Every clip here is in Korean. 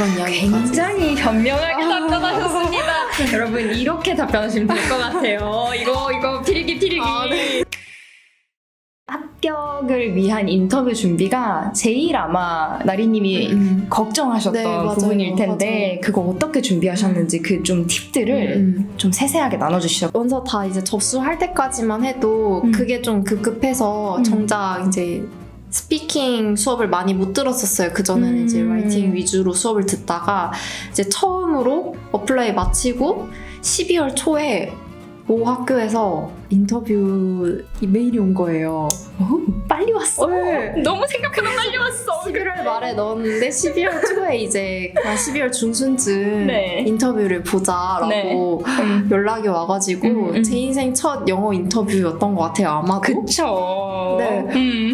그런 이야기까지. 굉장히 현명하게 답변하셨습니다. 여러분 이렇게 답변하시면 될 것 같아요. 이거 필기. 네. 합격을 위한 인터뷰 준비가 제일 아마 나리님이 걱정하셨던 네, 맞아요. 부분일 텐데 맞아요. 그거 어떻게 준비하셨는지 그 좀 팁들을 좀 세세하게 나눠주시죠. 원서 다 이제 접수할 때까지만 해도 그게 좀 급급해서 정작 이제 스피킹 수업을 많이 못 들었었어요. 그전에는 이제 라이팅 위주로 수업을 듣다가 이제 처음으로 어플라이 마치고 12월 초에 모 학교에서 인터뷰 이메일이 온 거예요. 빨리 왔어. 네. 너무 생각보다 빨리 왔어. 11월 말에 넣었는데 12월 초에 이제 그냥 12월 중순쯤 네. 인터뷰를 보자라고 네. 연락이 와가지고 제 인생 첫 영어 인터뷰였던 것 같아요. 아마도. 그쵸. 네.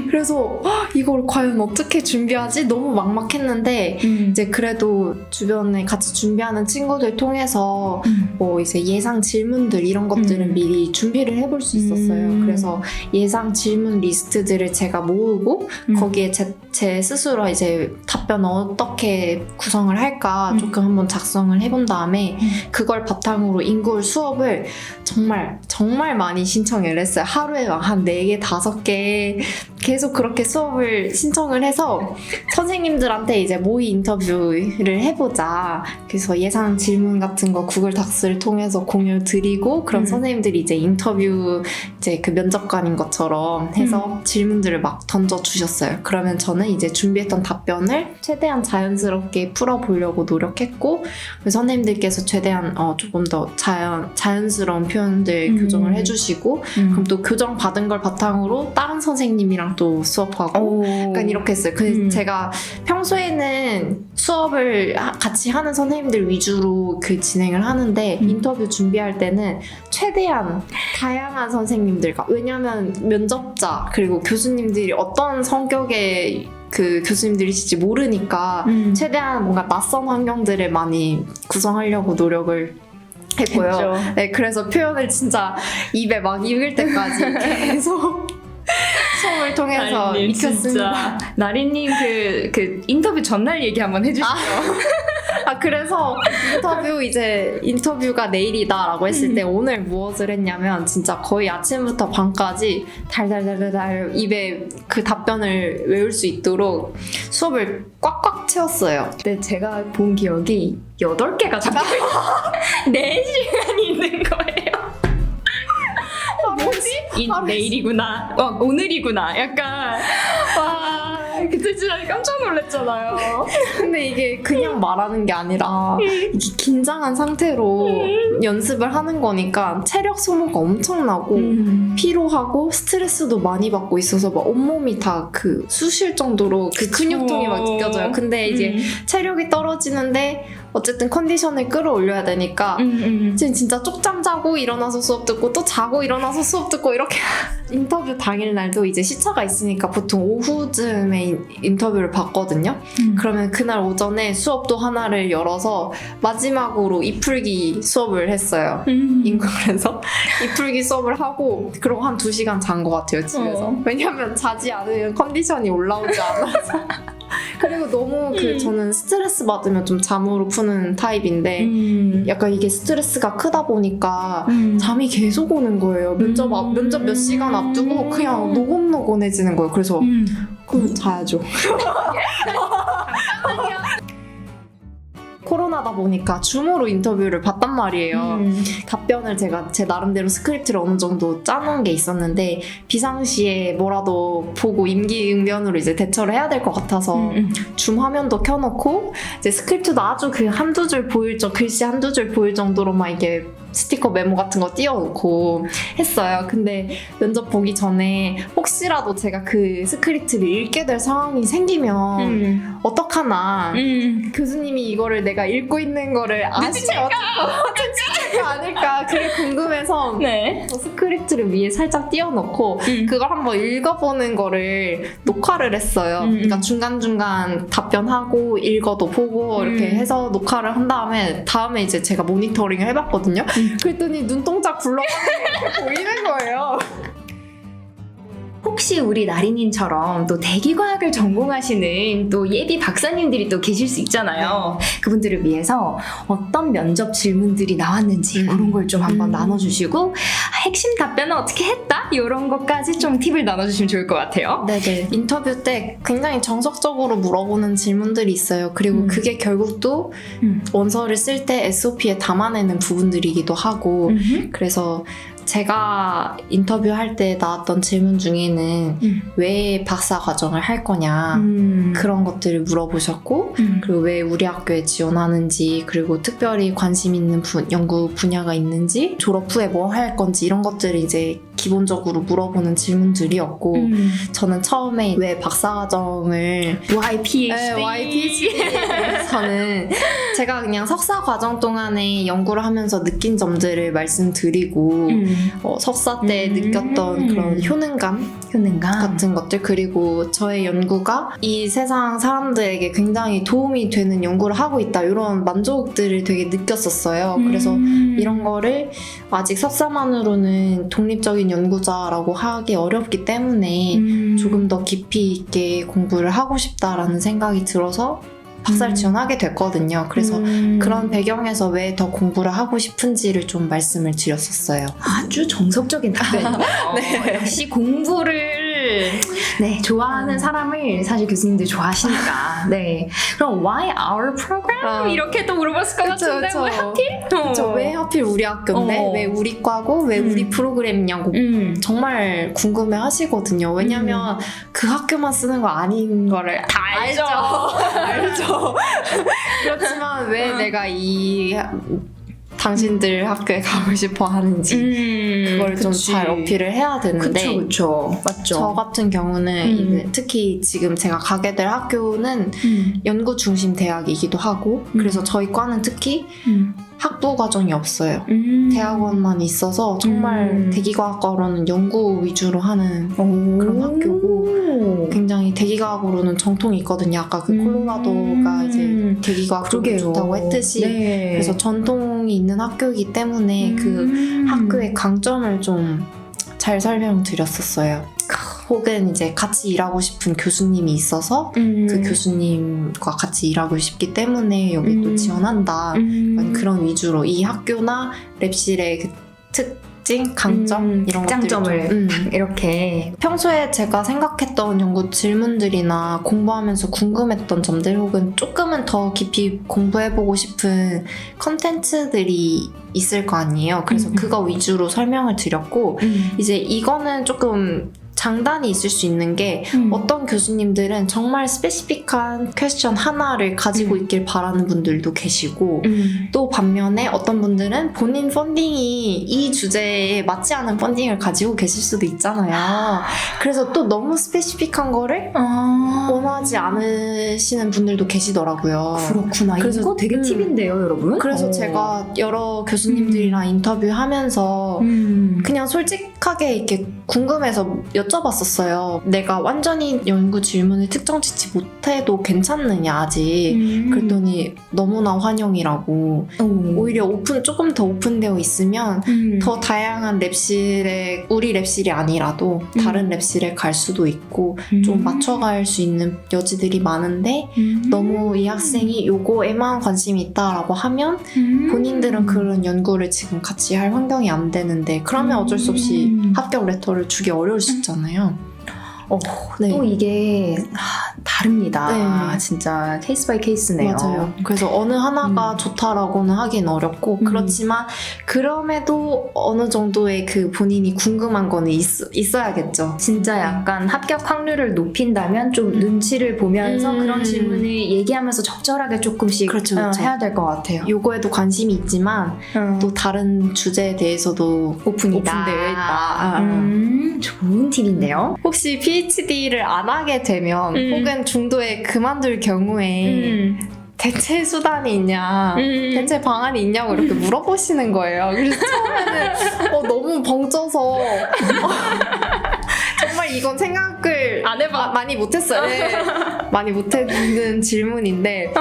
그래서 이걸 과연 어떻게 준비하지? 너무 막막했는데 이제 그래도 주변에 같이 준비하는 친구들 통해서 뭐 이제 예상 질문들 이런 것들은 미리 준비를 해볼 수 있었어요. 그래서 예상 질문 리스트들을 제가 모으고 거기에 제 스스로 이제 답변 어떻게 구성을 할까 조금 한번 작성을 해본 다음에 그걸 바탕으로 인구울 수업을 정말 많이 신청을 했어요. 하루에 한 4개, 5개 계속 그렇게 수업을 신청을 해서 선생님들한테 이제 모의 인터뷰를 해보자. 그래서 예상 질문 같은 거 구글 닥스를 통해서 공유 드리고 그럼 선생님들이 이제 인터뷰 이제 그 면접관인 것처럼 해서 질문들을 막 던져주셨어요. 그러면 저는 이제 준비했던 답변을 최대한 자연스럽게 풀어보려고 노력했고 선생님들께서 최대한 조금 더 자연스러운 표현들 교정을 해주시고 그럼 또 교정 받은 걸 바탕으로 다른 선생님이랑 또 수업하고 약간 이렇게 했어요. 제가 평소에는 수업을 같이 하는 선생님들 위주로 그 진행을 하는데 인터뷰 준비할 때는 최대한 다양한 선생님들과 왜냐하면 면접자 그리고 교수님들이 어떤 성격의 그 교수님들이실지 모르니까 최대한 뭔가 낯선 환경들을 많이 구성하려고 노력을 했고요. 했죠. 네, 그래서 표현을 진짜 입에 막 익을 때까지 계속 수업을 통해서 나리님 익혔습니다. 진짜 나리님 그 인터뷰 전날 얘기 한번 해주시죠. 그래서 인터뷰가 내일이다라고 했을 때 오늘 무엇을 했냐면 진짜 거의 아침부터 밤까지 달달달달 입에 그 답변을 외울 수 있도록 수업을 꽉꽉 채웠어요. 근데 제가 본 기억이 8개가 적혀있어요. 4시간이 있는 거예요. 뭐지? 내일이구나. 오늘이구나. 약간 와 그때 진짜 깜짝 놀랐잖아요. 근데 이게 그냥 말하는 게 아니라 이게 긴장한 상태로 연습을 하는 거니까 체력 소모가 엄청나고 피로하고 스트레스도 많이 받고 있어서 막 온몸이 다 그 쑤실 정도로 그 근육통이 막 느껴져요. 근데 이제 체력이 떨어지는데 어쨌든 컨디션을 끌어올려야 되니까 지금 진짜 쪽잠 자고 일어나서 수업 듣고 또 자고 일어나서 수업 듣고 이렇게 인터뷰 당일날도 이제 시차가 있으니까 보통 오후쯤에 인터뷰를 받거든요. 그러면 그날 오전에 수업도 하나를 열어서 마지막으로 이풀기 수업을 했어요. 인국에서 이풀기 수업을 하고 그러고 한 2시간 잔 것 같아요 집에서. 왜냐면 자지 않으면 컨디션이 올라오지 않아서. 그리고 너무 저는 스트레스 받으면 좀 잠으로 푸는 타입인데 약간 이게 스트레스가 크다 보니까 잠이 계속 오는 거예요. 면접 몇 시간 앞두고 그냥 노곤노곤해지는 거예요. 그래서 그럼 자야죠. 코로나다 보니까 줌으로 인터뷰를 봤단 말이에요. 답변을 제가 제 나름대로 스크립트를 어느 정도 짜놓은 게 있었는데 비상시에 뭐라도 보고 임기응변으로 이제 대처를 해야 될 것 같아서 줌 화면도 켜놓고 이제 스크립트도 아주 그 한두 줄 보일 글씨 한두 줄 보일 정도로만 이게 스티커 메모 같은 거 띄워놓고 했어요. 근데 면접 보기 전에 혹시라도 제가 그 스크립트를 읽게 될 상황이 생기면 어떡하나 교수님이 이거를 내가 읽고 있는 거를 눈치챌까 아닐까 그게 궁금해서 네. 스크립트를 위에 살짝 띄워놓고 그걸 한번 읽어보는 거를 녹화를 했어요. 그러니까 중간중간 답변하고 읽어도 보고 이렇게 해서 녹화를 한 다음에 이제 제가 모니터링을 해봤거든요. 그랬더니 눈동자 굴러가는 게 보이는 거예요. 혹시 우리 나린님처럼 또 대기과학을 전공하시는 또 예비 박사님들이 또 계실 수 있잖아요. 그분들을 위해서 어떤 면접 질문들이 나왔는지 그런 걸 좀 한번 나눠주시고 핵심 답변은 어떻게 했다? 이런 것까지 좀 팁을 나눠주시면 좋을 것 같아요. 네네. 인터뷰 때 굉장히 정석적으로 물어보는 질문들이 있어요. 그리고 그게 결국 또 원서를 쓸 때 SOP에 담아내는 부분들이기도 하고 그래서 제가 인터뷰할 때 나왔던 질문 중에는 왜 박사 과정을 할 거냐 그런 것들을 물어보셨고 그리고 왜 우리 학교에 지원하는지 그리고 특별히 관심 있는 연구 분야가 있는지 졸업 후에 뭐 할 건지 이런 것들을 이제 기본적으로 물어보는 질문들이었고 저는 처음에 왜 박사 과정을 YPHD에서는 제가 그냥 석사 과정 동안에 연구를 하면서 느낀 점들을 말씀드리고 석사 때 느꼈던 그런 효능감 같은 것들 그리고 저의 연구가 이 세상 사람들에게 굉장히 도움이 되는 연구를 하고 있다 이런 만족들을 되게 느꼈었어요. 그래서 이런 거를 아직 석사만으로는 독립적인 연구자라고 하기 어렵기 때문에 조금 더 깊이 있게 공부를 하고 싶다라는 생각이 들어서 박사를 지원하게 됐거든요. 그래서 그런 배경에서 왜 더 공부를 하고 싶은지를 좀 말씀을 드렸었어요. 아주 정석적인 답변이에요. 네. 역시 공부를 좋아하는 사람을 사실 교수님들이 좋아하시니까. 네. 그럼 why our program? 이렇게 또 물어봤을 것 같은데 왜 하필? 그쵸, 왜 하필 우리 학교인데 왜 우리 과고 왜 우리 프로그램이냐고 정말 궁금해 하시거든요. 왜냐면 그 학교만 쓰는 거 아닌 거를 다 알죠. 알죠. 그렇지만 왜 내가 이 당신들 학교에 가고 싶어 하는지 그걸 좀 잘 어필을 해야 되는데 그쵸. 맞죠. 저 같은 경우는 이제 특히 지금 제가 가게 될 학교는 연구 중심 대학이기도 하고 그래서 저희 과는 특히 학부 과정이 없어요. 대학원만 있어서 정말 대기과학과로는 연구 위주로 하는 그런 학교고 굉장히 대기과학으로는 정통이 있거든요. 아까 그 콜로라도가 이제 대기과학 쪽이 좋다고 했듯이 그래서 전통이 있는 학교이기 때문에 그 학교의 강점을 좀 잘 설명드렸었어요. 혹은 이제 같이 일하고 싶은 교수님이 있어서 그 교수님과 같이 일하고 싶기 때문에 여기 또 지원한다. 그런 위주로 이 학교나 랩실의 그 특징, 강점 이런 장점을 이렇게 평소에 제가 생각했던 연구 질문들이나 공부하면서 궁금했던 점들 혹은 조금은 더 깊이 공부해보고 싶은 컨텐츠들이 있을 거 아니에요. 그래서 그거 위주로 설명을 드렸고 이제 이거는 조금 장단이 있을 수 있는 게 어떤 교수님들은 정말 스페시픽한 퀘스천 하나를 가지고 있길 바라는 분들도 계시고 또 반면에 어떤 분들은 본인 펀딩이 이 주제에 맞지 않은 펀딩을 가지고 계실 수도 있잖아요. 그래서 또 너무 스페시픽한 거를 원하지 않으시는 분들도 계시더라고요. 그렇구나. 그래서 이거 되게 팁인데요, 여러분. 그래서 제가 여러 교수님들이랑 인터뷰하면서 그냥 솔직하게 이렇게 궁금해서 여쭤봤었어요. 내가 완전히 연구 질문을 특정 짓지 못해도 괜찮느냐 아직. 그랬더니 너무나 환영이라고. 오히려 조금 더 오픈되어 있으면 더 다양한 랩실에 우리 랩실이 아니라도 다른 랩실에 갈 수도 있고 좀 맞춰갈 수 있는 여지들이 많은데 너무 이 학생이 요거에만 관심이 있다라고 하면 본인들은 그런 연구를 지금 같이 할 환경이 안 되는데 그러면 어쩔 수 없이 합격 레터를 주기 어려울 수 있잖아요. 또 이게 다릅니다. 네. 진짜 케이스 바이 케이스네요. 맞아요. 그래서 어느 하나가 좋다라고는 하긴 어렵고 그렇지만 그럼에도 어느 정도의 그 본인이 궁금한 거는 있어야겠죠. 진짜 약간 합격 확률을 높인다면 좀 눈치를 보면서 그런 질문을 얘기하면서 적절하게 조금씩 그렇죠. 해야 될 것 같아요. 요거에도 관심이 있지만 또 다른 주제에 대해서도 오픈되어 있다. 좋은 팁인데요. 혹시 PhD를 안 하게 되면 혹은 중도에 그만둘 경우에 대체 수단이 있냐, 대체 방안이 있냐고 이렇게 물어보시는 거예요. 그래서 처음에는 너무 벙쪄서 정말 정말 이건 생각을 안 해봐. 많이 못했어요. 네. 많이 못했는 질문인데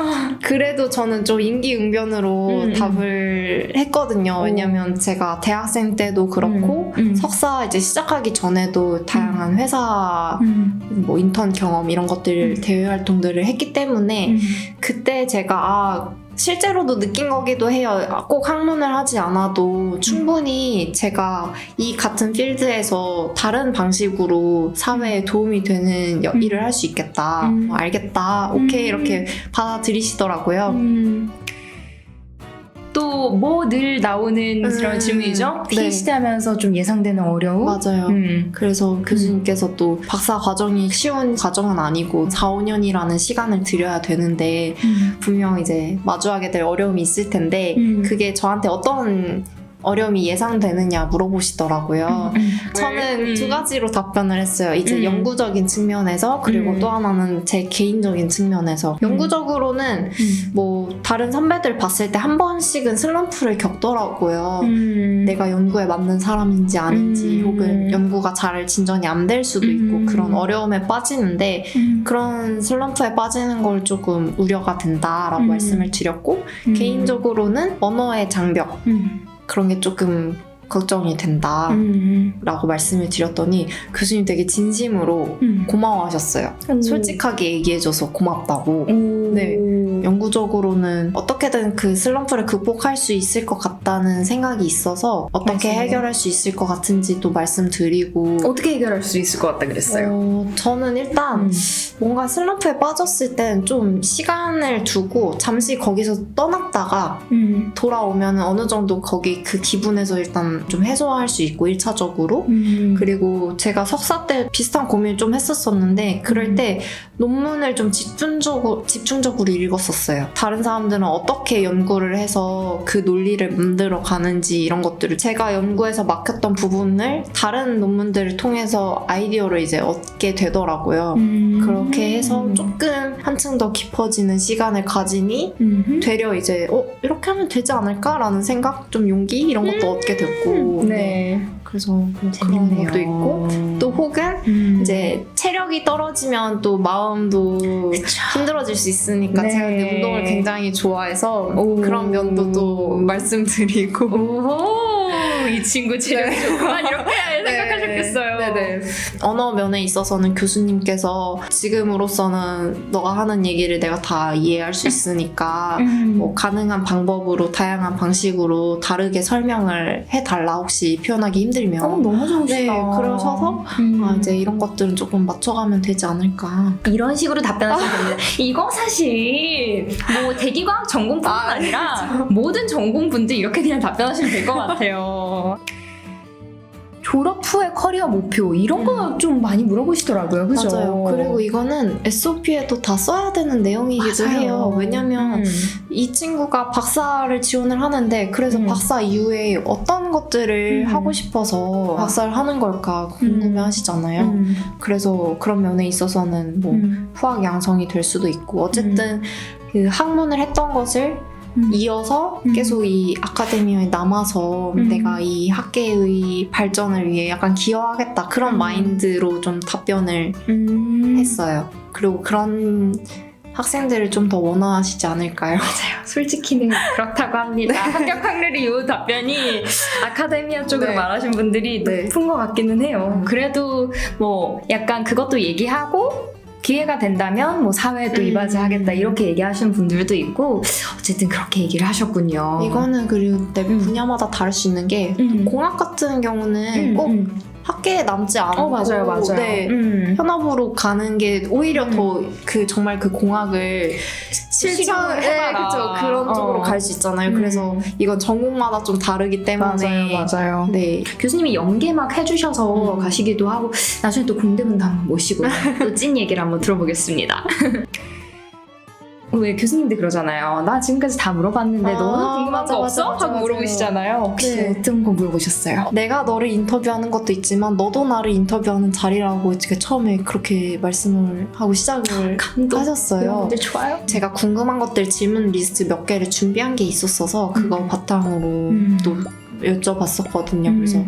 그래도 저는 좀 임기응변으로 답을 했거든요. 왜냐면 제가 대학생 때도 그렇고 석사 이제 시작하기 전에도 다양한 회사 뭐 인턴 경험 이런 것들 대외 활동들을 했기 때문에 그때 제가 실제로도 느낀 거기도 해요. 꼭 학문을 하지 않아도 충분히 제가 이 같은 필드에서 다른 방식으로 사회에 도움이 되는 일을 할 수 있겠다. 알겠다. 오케이 이렇게 받아들이시더라고요. 또 뭐 늘 나오는 그런 질문이죠? 네. PhD 하면서 좀 예상되는 어려움? 맞아요. 그래서 교수님께서 또 박사 과정이 쉬운 과정은 아니고 4, 5년이라는 시간을 들여야 되는데 분명 이제 마주하게 될 어려움이 있을 텐데 그게 저한테 어떤 어려움이 예상되느냐 물어보시더라고요. 저는 두 가지로 답변을 했어요. 이제 영구적인 측면에서 그리고 또 하나는 제 개인적인 측면에서 영구적으로는 뭐 다른 선배들 봤을 때 한 번씩은 슬럼프를 겪더라고요. 내가 연구에 맞는 사람인지 아닌지 혹은 연구가 잘 진전이 안 될 수도 있고 그런 어려움에 빠지는데 그런 슬럼프에 빠지는 걸 조금 우려가 된다라고 말씀을 드렸고 개인적으로는 언어의 장벽 그런 게 조금 걱정이 된다 라고 말씀을 드렸더니 교수님 되게 진심으로 고마워하셨어요. 솔직하게 얘기해줘서 고맙다고. 네. 영구적으로는 어떻게든 그 슬럼프를 극복할 수 있을 것 같다는 생각이 있어서 어떻게 해결할 수 있을 것 같은지도 말씀드리고 어떻게 해결할 수 있을 것 같다 그랬어요? 저는 일단 뭔가 슬럼프에 빠졌을 땐 좀 시간을 두고 잠시 거기서 떠났다가 돌아오면 어느 정도 거기 그 기분에서 일단 좀 해소할 수 있고 1차적으로 그리고 제가 석사 때 비슷한 고민을 좀 했었었는데 그럴 때 논문을 좀 집중적으로 읽었었어요. 다른 사람들은 어떻게 연구를 해서 그 논리를 만들어 가는지 이런 것들을 제가 연구에서 막혔던 부분을 다른 논문들을 통해서 아이디어를 이제 얻게 되더라고요. 그렇게 해서 조금 한층 더 깊어지는 시간을 가지니 되려 이제 이렇게 하면 되지 않을까라는 생각, 좀 용기 이런 것도 얻게 됐고 네. 그래서 뭐 그런 것도 있고 또 혹은 이제 체력이 떨어지면 또 마음도 힘들어질 수 있으니까 네. 제가 근데 운동을 굉장히 좋아해서 그런 면도 또 말씀드리고 이 친구 체력이 좋구만 이렇게 생각하셨겠어요. 네네. 언어 면에 있어서는 교수님께서 지금으로서는 너가 하는 얘기를 내가 다 이해할 수 있으니까 뭐 가능한 방법으로 다양한 방식으로 다르게 설명을 해달라 혹시 표현하기 힘들면 너무 좋으시다. 네, 그러셔서 이제 이런 것들은 조금 맞춰가면 되지 않을까. 이런 식으로 답변하시면 됩니다. 이거 사실 뭐 대기과학 전공뿐만 아니라 모든 전공분들 이렇게 그냥 답변하시면 될 것 같아요. 졸업 후의 커리어 목표 이런 거 좀 많이 물어보시더라고요. 그죠? 맞아요. 그리고 이거는 SOP에도 다 써야 되는 내용이기도 맞아요. 해요. 왜냐면 이 친구가 박사를 지원을 하는데 그래서 박사 이후에 어떤 것들을 하고 싶어서 박사를 하는 걸까 궁금해 하시잖아요. 그래서 그런 면에 있어서는 뭐 후학 양성이 될 수도 있고 어쨌든 그 학문을 했던 것을 이어서 계속 이 아카데미아에 남아서 내가 이 학계의 발전을 위해 약간 기여하겠다 그런 마인드로 좀 답변을 했어요. 그리고 그런 학생들을 좀 더 원하시지 않을까요? 맞아요. 솔직히는 그렇다고 합니다. 합격 확률이 이 답변이 아카데미아 쪽으로 네. 말하신 분들이 네. 높은 것 같기는 해요. 그래도 뭐 약간 그것도 얘기하고 기회가 된다면 뭐 사회에도 이바지하겠다 이렇게 얘기하시는 분들도 있고 어쨌든 그렇게 얘기를 하셨군요. 이거는 그리고 내 분야마다 다를 수 있는 게 공학 같은 경우는 꼭 학계에 남지 않고 맞아요. 네, 현업으로 가는 게 오히려 더 그 정말 그 공학을 실천을 해봐라. 그렇죠. 그런 쪽으로 갈 수 있잖아요. 그래서 이건 전공마다 좀 다르기 때문에 맞아요. 네. 교수님이 연계 막 해주셔서 가시기도 하고 나중에 또 공대문도 한번 모시고 또 찐 얘기를 한번 들어보겠습니다. 왜 교수님들 그러잖아요. 나 지금까지 다 물어봤는데 너는 궁금한 맞아, 거 맞아, 없어? 맞아, 하고 맞아요. 물어보시잖아요. 혹시 네. 어떤 거 물어보셨어요? 내가 너를 인터뷰하는 것도 있지만 너도 나를 인터뷰하는 자리라고 제가 처음에 그렇게 말씀을 하고 시작을 하셨어요. 여러분들 좋아요? 제가 궁금한 것들 질문 리스트 몇 개를 준비한 게 있었어서 그거 바탕으로 또 여쭤봤었거든요. 그래서